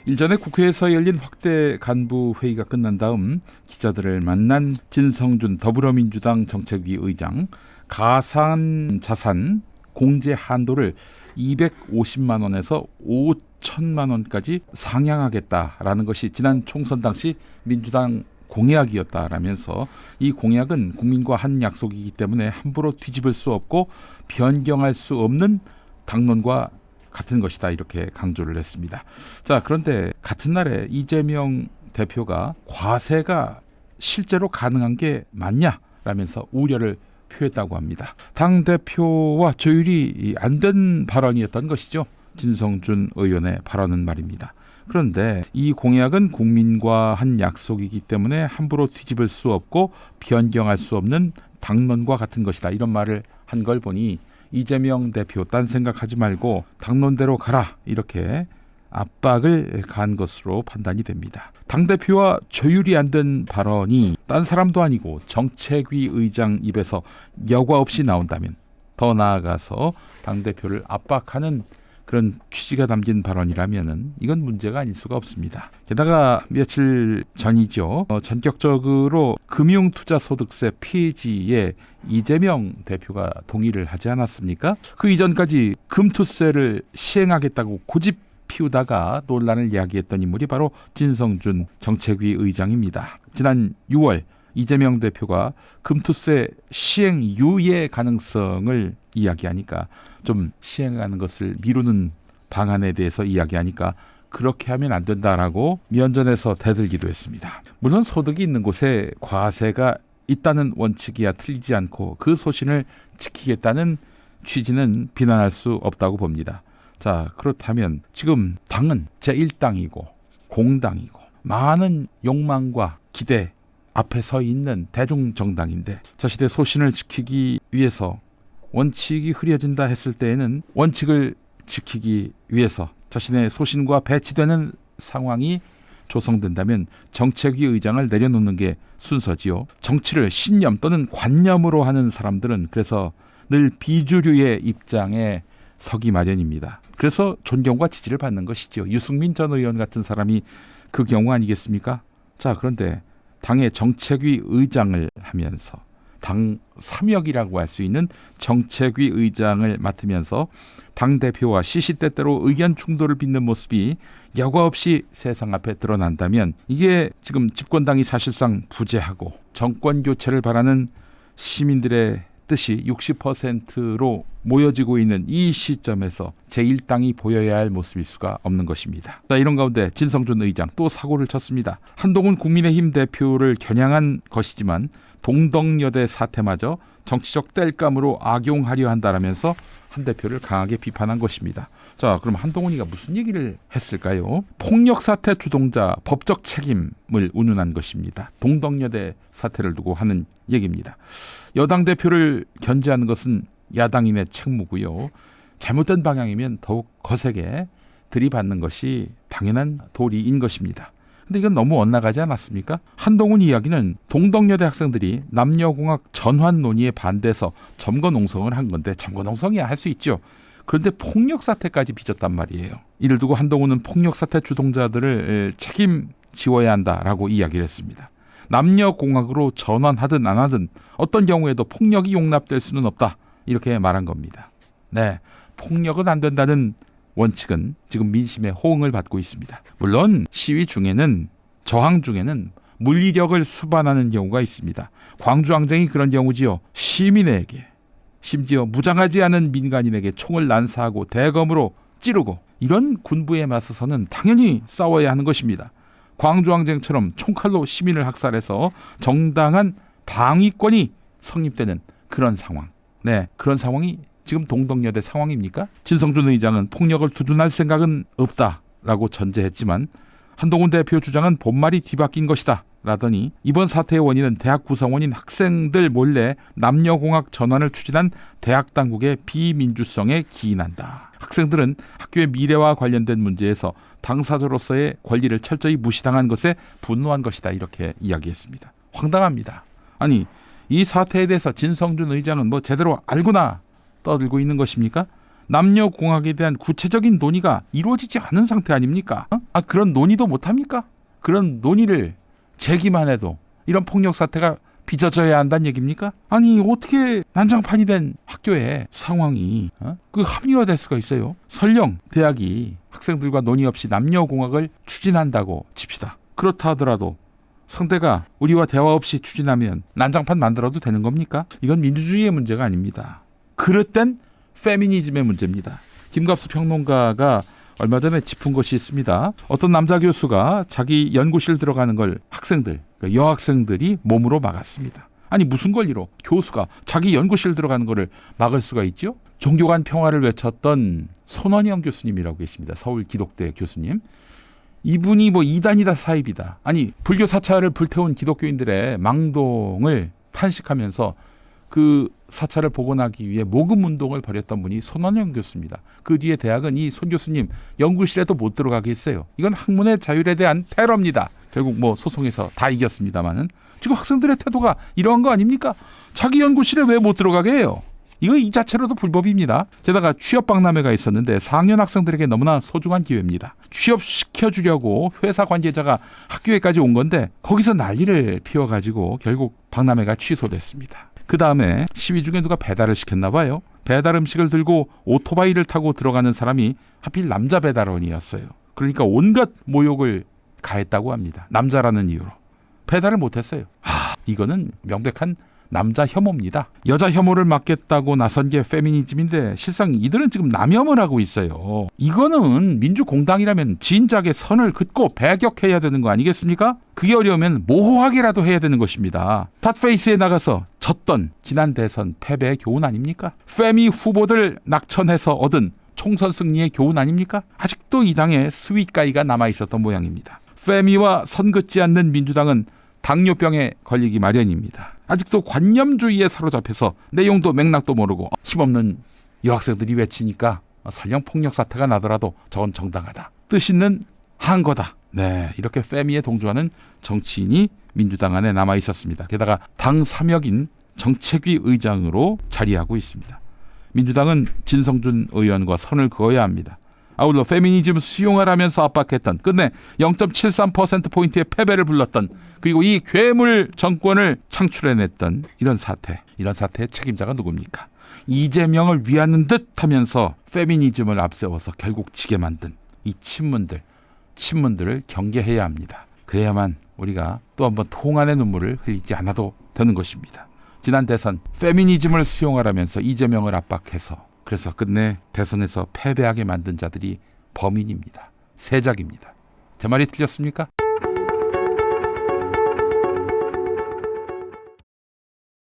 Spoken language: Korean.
일전에 국회에서 열린 확대 간부 회의가 끝난 다음 기자들을 만난 진성준 더불어민주당 정책위 의장, 가상자산 공제 한도를 250만 원에서 5천만 원까지 상향하겠다라는 것이 지난 총선 당시 민주당 공약이었다라면서 이 공약은 국민과 한 약속이기 때문에 함부로 뒤집을 수 없고 변경할 수 없는 당론과 같은 것이다, 이렇게 강조를 했습니다. 자, 그런데 같은 날에 이재명 대표가 과세가 실제로 가능한 게 맞냐라면서 우려를 표했다고 합니다. 당대표와 조율이 안 된 발언이었던 것이죠. 진성준 의원의 발언은 말입니다. 그런데 이 공약은 국민과 한 약속이기 때문에 함부로 뒤집을 수 없고 변경할 수 없는 당론과 같은 것이다, 이런 말을 한 걸 보니 이재명 대표 딴 생각하지 말고 당론대로 가라, 이렇게 압박을 가한 것으로 판단이 됩니다. 당대표와 조율이 안 된 발언이 딴 사람도 아니고 정책위 의장 입에서 여과 없이 나온다면, 더 나아가서 당대표를 압박하는 그런 취지가 담긴 발언이라면 이건 문제가 아닐 수가 없습니다. 게다가 며칠 전이죠. 전격적으로 금융투자소득세 폐지에 이재명 대표가 동의를 하지 않았습니까? 그 이전까지 금투세를 시행하겠다고 고집 피우다가 논란을 야기했던 인물이 바로 진성준 정책위 의장입니다. 지난 6월 이재명 대표가 금투세 시행 유예 가능성을 이야기하니까, 좀 시행하는 것을 미루는 방안에 대해서 이야기하니까 그렇게 하면 안 된다라고 면전에서 대들기도 했습니다. 물론 소득이 있는 곳에 과세가 있다는 원칙이야 틀리지 않고 그 소신을 지키겠다는 취지는 비난할 수 없다고 봅니다. 자, 그렇다면 지금 당은 제1당이고 공당이고 많은 욕망과 기대 앞에 서 있는 대중정당인데, 자신의 소신을 지키기 위해서 원칙이 흐려진다 했을 때에는 원칙을 지키기 위해서 자신의 소신과 배치되는 상황이 조성된다면 정책위 의장을 내려놓는 게 순서지요. 정치를 신념 또는 관념으로 하는 사람들은 그래서 늘 비주류의 입장에 서기 마련입니다. 그래서 존경과 지지를 받는 것이죠. 유승민 전 의원 같은 사람이 그 경우 아니겠습니까? 자, 그런데 당의 정책위 의장을 하면서 당 3역이라고 할 수 있는 정책위 의장을 맡으면서 당대표와 시시때때로 의견 충돌을 빚는 모습이 여과 없이 세상 앞에 드러난다면, 이게 지금 집권당이 사실상 부재하고 정권 교체를 바라는 시민들의 뜻이 60%로 모여지고 있는 이 시점에서 제1당이 보여야 할 모습일 수가 없는 것입니다. 자, 이런 가운데 진성준 의장 또 사고를 쳤습니다. 한동훈 국민의힘 대표를 겨냥한 것이지만 동덕여대 사태마저 정치적 땔감으로 악용하려 한다라면서 한 대표를 강하게 비판한 것입니다. 자, 그럼 한동훈이가 무슨 얘기를 했을까요? 폭력 사태 주동자 법적 책임을 운운한 것입니다. 동덕여대 사태를 두고 하는 얘기입니다. 여당 대표를 견제하는 것은 야당인의 책무고요. 잘못된 방향이면 더욱 거세게 들이받는 것이 당연한 도리인 것입니다. 근데 이건 너무 엇나가지 않았습니까? 한동훈 이야기는 동덕여대 학생들이 남녀공학 전환 논의에 반대해서 점거농성을 한 건데, 점거농성이야 할 수 있죠. 그런데 폭력 사태까지 빚었단 말이에요. 이를 두고 한동훈은 폭력 사태 주동자들을 책임지어야 한다라고 이야기를 했습니다. 남녀공학으로 전환하든 안 하든 어떤 경우에도 폭력이 용납될 수는 없다, 이렇게 말한 겁니다. 네, 폭력은 안 된다는 원칙은 지금 민심의 호응을 받고 있습니다. 물론 시위 중에는, 저항 중에는 물리력을 수반하는 경우가 있습니다. 광주항쟁이 그런 경우지요. 시민에게, 심지어 무장하지 않은 민간인에게 총을 난사하고 대검으로 찌르고, 이런 군부에 맞서서는 당연히 싸워야 하는 것입니다. 광주항쟁처럼 총칼로 시민을 학살해서 정당한 방위권이 성립되는 그런 상황. 네, 그런 상황이 지금 동덕여대 상황입니까? 진성준 의장은 폭력을 두둔할 생각은 없다라고 전제했지만, 한동훈 대표 주장은 본말이 뒤바뀐 것이다 라더니, 이번 사태의 원인은 대학 구성원인 학생들 몰래 남녀공학 전환을 추진한 대학 당국의 비민주성에 기인한다. 학생들은 학교의 미래와 관련된 문제에서 당사자로서의 권리를 철저히 무시당한 것에 분노한 것이다, 이렇게 이야기했습니다. 황당합니다. 아니, 이 사태에 대해서 진성준 의장은 뭐 제대로 알고나 떠들고 있는 것입니까? 남녀공학에 대한 구체적인 논의가 이루어지지 않은 상태 아닙니까? 그런 논의도 못합니까? 그런 논의를 제기만 해도 이런 폭력 사태가 빚어져야 한다는 얘기입니까? 아니 어떻게 난장판이 된 학교의 상황이 그 합리화될 수가 있어요? 설령 대학이 학생들과 논의 없이 남녀공학을 추진한다고 칩시다. 그렇다 하더라도 상대가 우리와 대화 없이 추진하면 난장판 만들어도 되는 겁니까? 이건 민주주의의 문제가 아닙니다. 그릇된 페미니즘의 문제입니다. 김갑수 평론가가 얼마 전에 짚은 것이 있습니다. 어떤 남자 교수가 자기 연구실 들어가는 걸 학생들, 그러니까 여학생들이 몸으로 막았습니다. 아니 무슨 권리로 교수가 자기 연구실 들어가는 거를 막을 수가 있죠? 종교 간 평화를 외쳤던 손원영 교수님이라고 계십니다. 서울 기독대 교수님. 이분이 뭐 이단이다 사입이다. 아니 불교 사찰을 불태운 기독교인들의 망동을 탄식하면서 그 사찰을 복원하기 위해 모금 운동을 벌였던 분이 손원영 교수입니다. 그 뒤에 대학은 이 손 교수님 연구실에도 못 들어가게 했어요. 이건 학문의 자율에 대한 테러입니다. 결국 뭐 소송에서 다 이겼습니다만은 지금 학생들의 태도가 이러한 거 아닙니까? 자기 연구실에 왜 못 들어가게 해요? 이거 이 자체로도 불법입니다. 게다가 취업 박람회가 있었는데 4학년 학생들에게 너무나 소중한 기회입니다. 취업시켜주려고 회사 관계자가 학교에까지 온 건데 거기서 난리를 피워가지고 결국 박람회가 취소됐습니다. 그 다음에 시위 중에 누가 배달을 시켰나 봐요. 배달 음식을 들고 오토바이를 타고 들어가는 사람이 하필 남자 배달원이었어요. 그러니까 온갖 모욕을 가했다고 합니다. 남자라는 이유로. 배달을 못했어요. 이거는 명백한 남자 혐오입니다. 여자 혐오를 막겠다고 나선 게 페미니즘인데 실상 이들은 지금 남혐을 하고 있어요. 이거는 민주공당이라면 진작에 선을 긋고 배격해야 되는 거 아니겠습니까? 그게 어려우면 모호하게라도 해야 되는 것입니다. 탓페이스에 나가서 졌던 지난 대선 패배의 교훈 아닙니까? 페미 후보들 낙천해서 얻은 총선 승리의 교훈 아닙니까? 아직도 이 당에 스윗가이가 남아있었던 모양입니다. 페미와 선긋지 않는 민주당은 당뇨병에 걸리기 마련입니다. 아직도 관념주의에 사로잡혀서 내용도 맥락도 모르고 힘없는 여학생들이 외치니까 설령 폭력 사태가 나더라도 저건 정당하다. 뜻있는 한거다. 네, 이렇게 페미에 동조하는 정치인이 민주당 안에 남아 있었습니다. 게다가 당 3역인 정책위 의장으로 자리하고 있습니다. 민주당은 진성준 의원과 선을 그어야 합니다. 아울러 페미니즘 수용하라면서 압박했던 끝내 0.73%포인트의 패배를 불렀던 그리고 이 괴물 정권을 창출해냈던 이런 사태의 책임자가 누굽니까? 이재명을 위하는 듯 하면서 페미니즘을 앞세워서 결국 지게 만든 이 친문들을 경계해야 합니다. 그래야만 우리가 또 한번 통한의 눈물을 흘리지 않아도 되는 것입니다. 지난 대선 페미니즘을 수용하라면서 이재명을 압박해서 그래서 끝내 대선에서 패배하게 만든 자들이 범인입니다. 세작입니다. 제 말이 틀렸습니까?